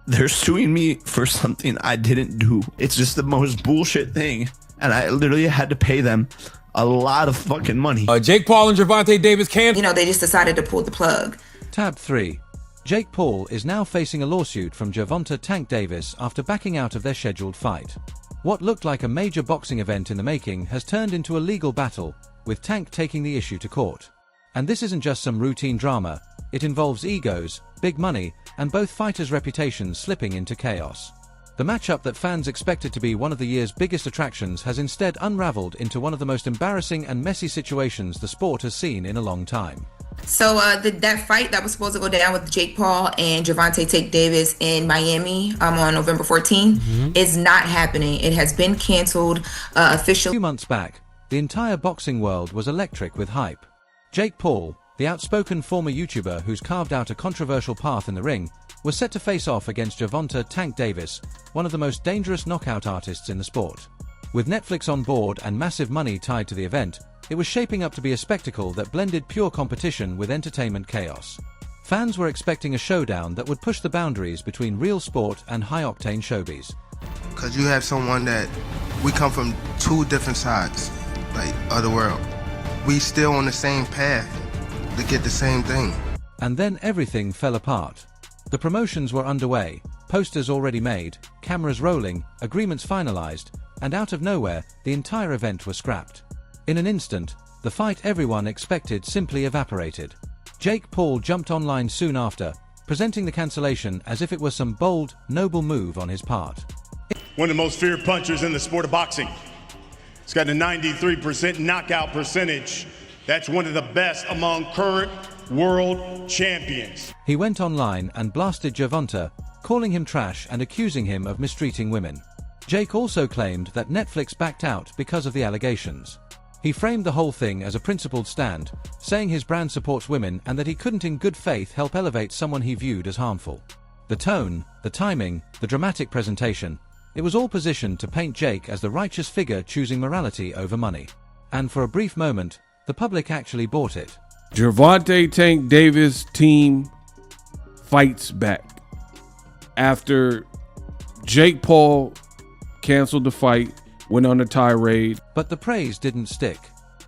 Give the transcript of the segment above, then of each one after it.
They're suing me for something I didn't do. It's just the most bullshit thing. And I literally had to pay them a lot of fucking money. Jake Paul and Gervonta Davis can't. They just decided to pull the plug. Tab 3. Jake Paul is now facing a lawsuit from Gervonta Tank Davis after backing out of their scheduled fight. What looked like a major boxing event in the making has turned into a legal battle, with Tank taking the issue to court. And this isn't just some routine drama, it involves egos, big money, and both fighters' reputations slipping into chaos. The matchup that fans expected to be one of the year's biggest attractions has instead unraveled into one of the most embarrassing and messy situations the sport has seen in a long time. So that fight that was supposed to go down with Jake Paul and Gervonta Tank Davis in Miami on November 14th is not happening. It has been canceled officially. A few months back, the entire boxing world was electric with hype. Jake Paul, the outspoken former YouTuber who's carved out a controversial path in the ring, was set to face off against Gervonta Tank Davis, one of the most dangerous knockout artists in the sport. With Netflix on board and massive money tied to the event, it was shaping up to be a spectacle that blended pure competition with entertainment chaos. Fans were expecting a showdown that would push the boundaries between real sport and high-octane showbiz. Because you have someone that we come from two different sides, of the world. We still on the same path to get the same thing. And then everything fell apart. The promotions were underway, posters already made, cameras rolling, agreements finalized, and out of nowhere, the entire event was scrapped. In an instant, the fight everyone expected simply evaporated. Jake Paul jumped online soon after, presenting the cancellation as if it was some bold, noble move on his part. One of the most feared punchers in the sport of boxing. He's got a 93% knockout percentage. That's one of the best among current world champions. He went online and blasted Gervonta, calling him trash and accusing him of mistreating women. Jake also claimed that Netflix backed out because of the allegations. He framed the whole thing as a principled stand, saying his brand supports women and that he couldn't in good faith help elevate someone he viewed as harmful. The tone, the timing, the dramatic presentation, it was all positioned to paint Jake as the righteous figure choosing morality over money. And for a brief moment, the public actually bought it. Gervonta Tank Davis team fights back after Jake Paul canceled the fight, went on a tirade. But the praise didn't stick.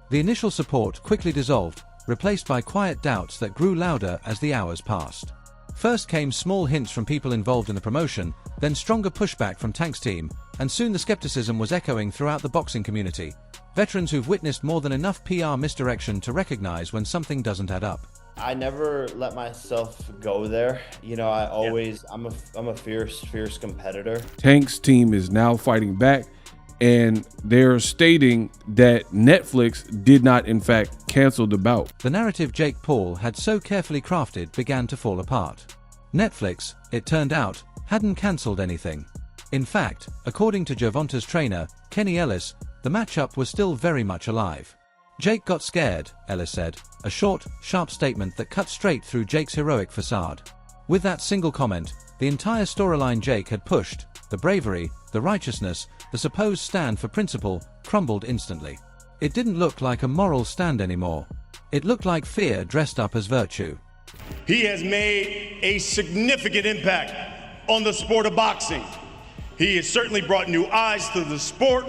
The initial support quickly dissolved, replaced by quiet doubts that grew louder as the hours passed. First came small hints from people involved in the promotion, then stronger pushback from Tank's team, and soon the skepticism was echoing throughout the boxing community. Veterans who've witnessed more than enough PR misdirection to recognize when something doesn't add up. I never let myself go there. I'm a fierce competitor. Tank's team is now fighting back, and they're stating that Netflix did not in fact cancel the bout. The narrative Jake Paul had so carefully crafted began to fall apart. Netflix, it turned out, hadn't cancelled anything. In fact, according to Gervonta's trainer, Kenny Ellis, the matchup was still very much alive. Jake got scared, Ellis said, a short, sharp statement that cut straight through Jake's heroic facade. With that single comment, the entire storyline Jake had pushed, the bravery, the righteousness, the supposed stand for principle, crumbled instantly. It didn't look like a moral stand anymore. It looked like fear dressed up as virtue. He has made a significant impact on the sport of boxing. He has certainly brought new eyes to the sport.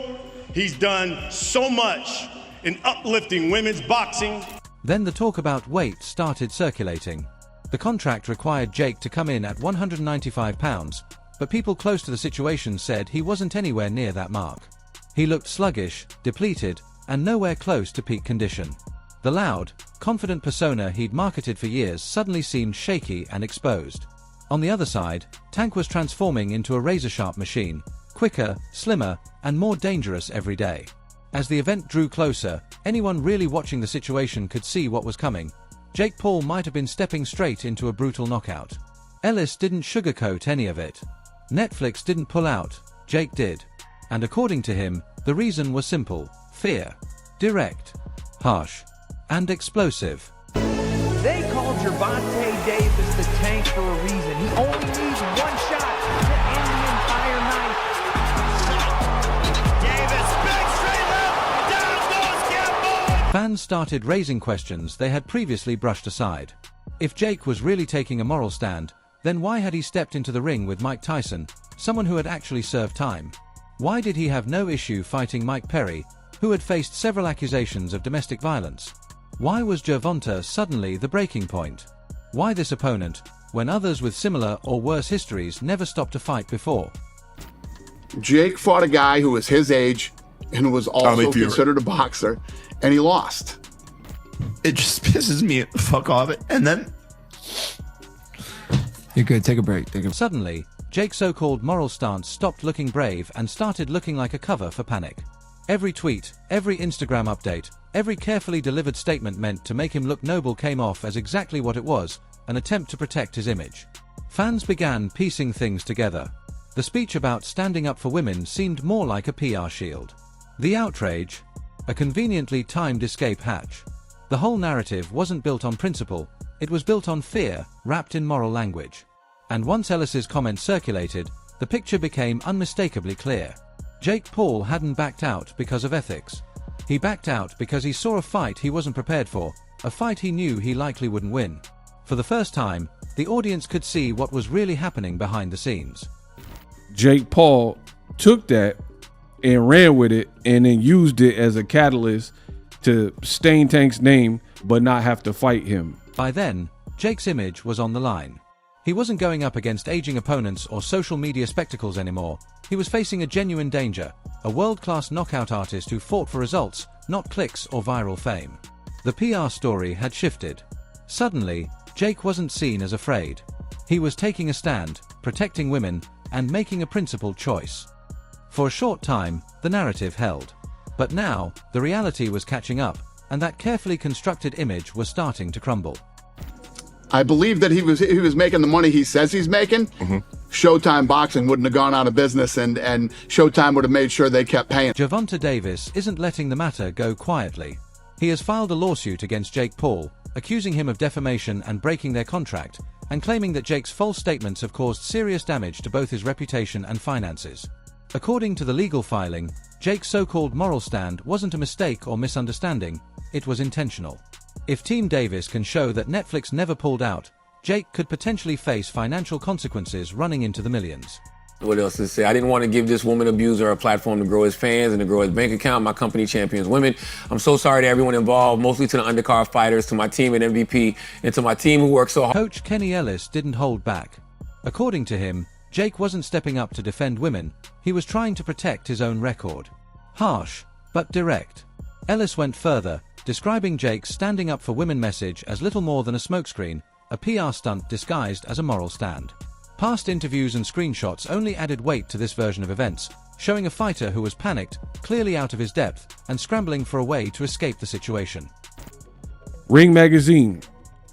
He's done so much in uplifting women's boxing. Then the talk about weight started circulating. The contract required Jake to come in at 195 pounds, but people close to the situation said he wasn't anywhere near that mark. He looked sluggish, depleted, and nowhere close to peak condition. The loud, confident persona he'd marketed for years suddenly seemed shaky and exposed. On the other side, Tank was transforming into a razor-sharp machine, quicker, slimmer, and more dangerous every day. As the event drew closer, anyone really watching the situation could see what was coming. Jake Paul might have been stepping straight into a brutal knockout. Ellis didn't sugarcoat any of it. Netflix didn't pull out, Jake did. And according to him, the reason was simple: fear. Direct, harsh, and explosive. They called Gervonta Davis the tank for a reason. He only needs one shot to end the entire night. Davis, big straight left, down goes Campbell. Fans started raising questions they had previously brushed aside. If Jake was really taking a moral stand, Then why had he stepped into the ring with Mike Tyson, someone who had actually served time? Why did he have no issue fighting Mike Perry, who had faced several accusations of domestic violence? Why was Gervonta suddenly the breaking point? Why this opponent, when others with similar or worse histories never stopped a fight before? Jake fought a guy who was his age and was also considered a boxer, and he lost. It just pisses me the fuck off. And then You're good. Take a break. Suddenly, Jake's so-called moral stance stopped looking brave and started looking like a cover for panic. Every tweet, every Instagram update, every carefully delivered statement meant to make him look noble came off as exactly what it was, an attempt to protect his image. Fans began piecing things together. The speech about standing up for women seemed more like a PR shield. The outrage, a conveniently timed escape hatch. The whole narrative wasn't built on principle, it was built on fear, wrapped in moral language. And once Ellis's comments circulated, the picture became unmistakably clear. Jake Paul hadn't backed out because of ethics. He backed out because he saw a fight he wasn't prepared for, a fight he knew he likely wouldn't win. For the first time, the audience could see what was really happening behind the scenes. Jake Paul took that and ran with it and then used it as a catalyst to stain Tank's name but not have to fight him. By then, Jake's image was on the line. He wasn't going up against aging opponents or social media spectacles anymore. He was facing a genuine danger, a world-class knockout artist who fought for results, not clicks or viral fame. The PR story had shifted. Suddenly, Jake wasn't seen as afraid. He was taking a stand, protecting women, and making a principled choice. For a short time, the narrative held. But now, the reality was catching up, and that carefully constructed image was starting to crumble. I believe that he was making the money he says he's making. Showtime Boxing wouldn't have gone out of business, and Showtime would have made sure they kept paying. Gervonta Davis isn't letting the matter go quietly. He has filed a lawsuit against Jake Paul, accusing him of defamation and breaking their contract, and claiming that Jake's false statements have caused serious damage to both his reputation and finances. According to the legal filing, Jake's so-called moral stand wasn't a mistake or misunderstanding, it was intentional. If Team Davis can show that Netflix never pulled out, Jake could potentially face financial consequences running into the millions. What else to say? I didn't want to give this woman abuser a platform to grow his fans and to grow his bank account. My company champions women. I'm so sorry to everyone involved, mostly to the undercard fighters, to my team at MVP, and to my team who worked so hard. Coach Kenny Ellis didn't hold back. According to him, Jake wasn't stepping up to defend women, he was trying to protect his own record. Harsh, but direct. Ellis went further, describing Jake's standing up for women message as little more than a smokescreen, a PR stunt disguised as a moral stand. Past interviews and screenshots only added weight to this version of events, showing a fighter who was panicked, clearly out of his depth, and scrambling for a way to escape the situation. Ring Magazine.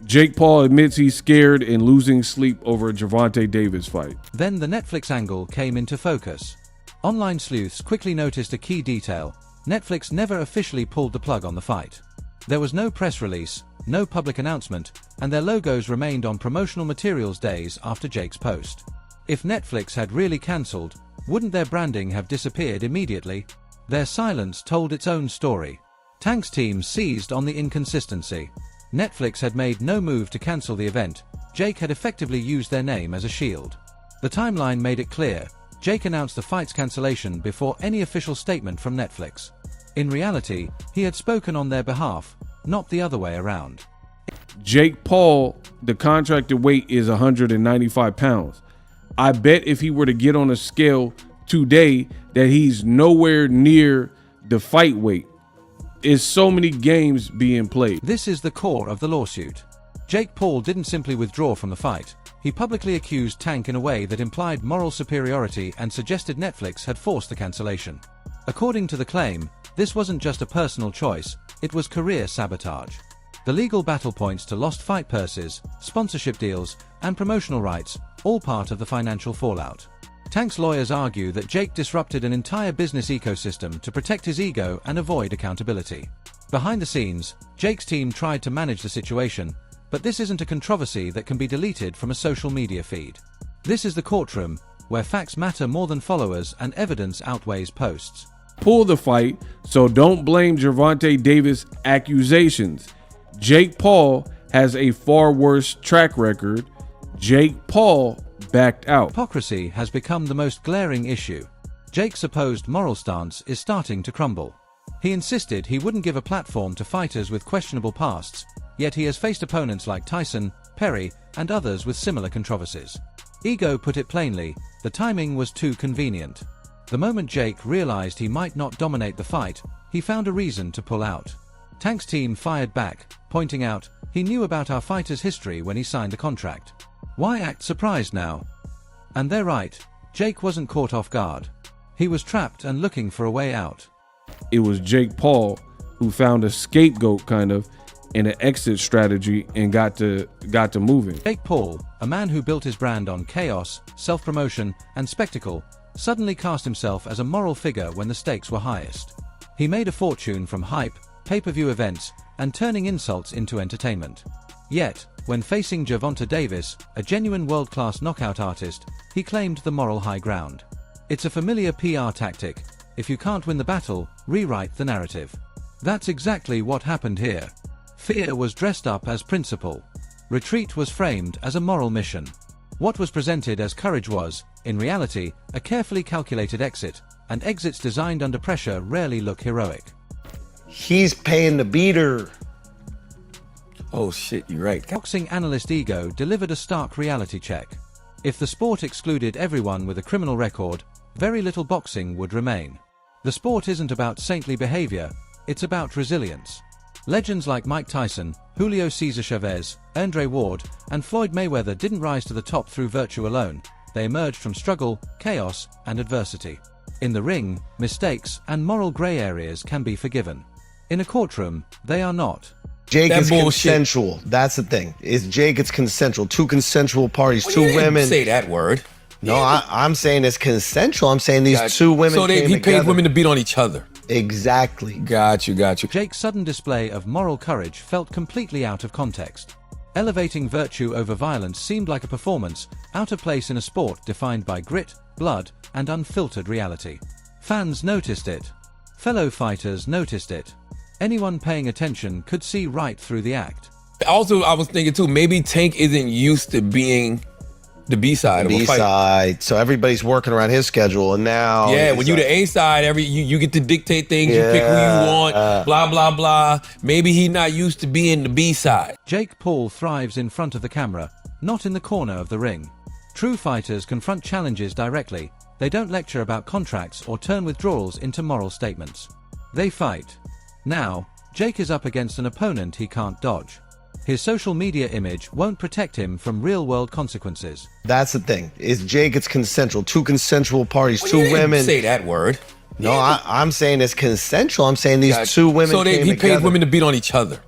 Jake Paul admits he's scared and losing sleep over a Gervonta Davis fight. Then the Netflix angle came into focus. Online sleuths quickly noticed a key detail. Netflix never officially pulled the plug on the fight. There was no press release, no public announcement, and their logos remained on promotional materials days after Jake's post. If Netflix had really cancelled, wouldn't their branding have disappeared immediately? Their silence told its own story. Tank's team seized on the inconsistency. Netflix had made no move to cancel the event. Jake had effectively used their name as a shield. The timeline made it clear. Jake announced the fight's cancellation before any official statement from Netflix. In reality, he had spoken on their behalf, not the other way around. Jake Paul, the contracted weight is 195 pounds. I bet if he were to get on a scale today that he's nowhere near the fight weight. Is so many games being played. This is the core of the lawsuit. Jake Paul didn't simply withdraw from the fight. He publicly accused Tank in a way that implied moral superiority and suggested Netflix had forced the cancellation. According to the claim, this wasn't just a personal choice, it was career sabotage. The legal battle points to lost fight purses, sponsorship deals, and promotional rights, all part of the financial fallout. Tank's lawyers argue that Jake disrupted an entire business ecosystem to protect his ego and avoid accountability. Behind the scenes, Jake's team tried to manage the situation, but this isn't a controversy that can be deleted from a social media feed. This is the courtroom, where facts matter more than followers and evidence outweighs posts. Pull the fight, so don't blame Gervonta Davis accusations. Jake Paul has a far worse track record Jake Paul backed out. Hypocrisy has become the most glaring issue. Jake's supposed moral stance is starting to crumble. He insisted he wouldn't give a platform to fighters with questionable pasts, yet he has faced opponents like Tyson, Perry, and others with similar controversies. Ego put it plainly, the timing was too convenient. The moment Jake realized he might not dominate the fight, he found a reason to pull out. Tank's team fired back, pointing out, he knew about our fighter's history when he signed the contract. Why act surprised now? And they're right, Jake wasn't caught off guard. He was trapped and looking for a way out. It was Jake Paul who found a scapegoat kind of in an exit strategy and got to moving. Jake Paul, a man who built his brand on chaos, self-promotion, and spectacle, suddenly cast himself as a moral figure when the stakes were highest. He made a fortune from hype, pay-per-view events, and turning insults into entertainment. Yet, when facing Gervonta Davis, a genuine world-class knockout artist, he claimed the moral high ground. It's a familiar PR tactic. If you can't win the battle, rewrite the narrative. That's exactly what happened here. Fear was dressed up as principle. Retreat was framed as a moral mission. What was presented as courage was, in reality, a carefully calculated exit, and exits designed under pressure rarely look heroic. He's paying the beater. Oh shit, you're right. Boxing analyst Ego delivered a stark reality check. If the sport excluded everyone with a criminal record, very little boxing would remain. The sport isn't about saintly behavior, it's about resilience. Legends like Mike Tyson, Julio Cesar Chavez, Andre Ward, and Floyd Mayweather didn't rise to the top through virtue alone. They emerged from struggle, chaos, and adversity. In the ring, mistakes and moral gray areas can be forgiven. In a courtroom, they are not. Jake is consensual. That's the thing. It's consensual. Two consensual parties, Well, two you didn't women. say that word. No, I'm saying it's consensual. I'm saying these two women. So he paid together. women to beat on each other. Exactly. Got you. Jake's sudden display of moral courage felt completely out of context. Elevating virtue over violence seemed like a performance, out of place in a sport defined by grit, blood, and unfiltered reality. Fans noticed it. Fellow fighters noticed it. Anyone paying attention could see right through the act. Also, I was thinking too, maybe Tank isn't used to being the B-side of a fight. B-side. So everybody's working around his schedule, and now yeah, when you the A-side, you get to dictate things, you pick who you want, blah, blah, blah. Maybe he's not used to being the B-side. Jake Paul thrives in front of the camera, not in the corner of the ring. True fighters confront challenges directly. They don't lecture about contracts or turn withdrawals into moral statements. They fight. Now, Jake is up against an opponent he can't dodge. His social media image won't protect him from real-world consequences. That's the thing. It's consensual. Two consensual parties, Well, two you didn't women. say that word. No, I'm saying it's consensual. I'm saying these two women. So he paid women to beat on each other.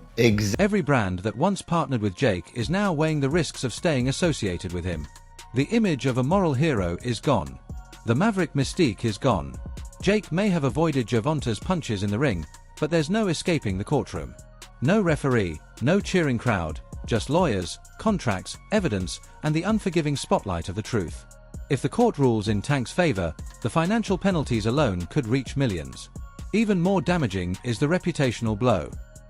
Every brand that once partnered with Jake is now weighing the risks of staying associated with him. The image of a moral hero is gone. The Maverick mystique is gone. Jake may have avoided Gervonta's punches in the ring, but there's no escaping the courtroom. No referee, no cheering crowd, just lawyers, contracts, evidence, and the unforgiving spotlight of the truth. If the court rules in Tank's favor, the financial penalties alone could reach millions. Even more damaging is the reputational blow.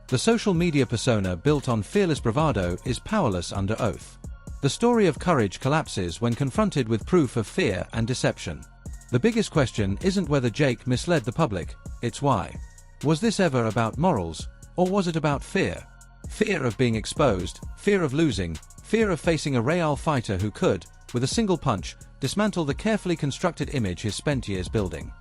The social media persona built on fearless bravado is powerless under oath. The story of courage collapses when confronted with proof of fear and deception. The biggest question isn't whether Jake misled the public, it's why. Was this ever about morals, or was it about fear? Fear of being exposed, fear of losing, fear of facing a real fighter who could, with a single punch, dismantle the carefully constructed image he's spent years building.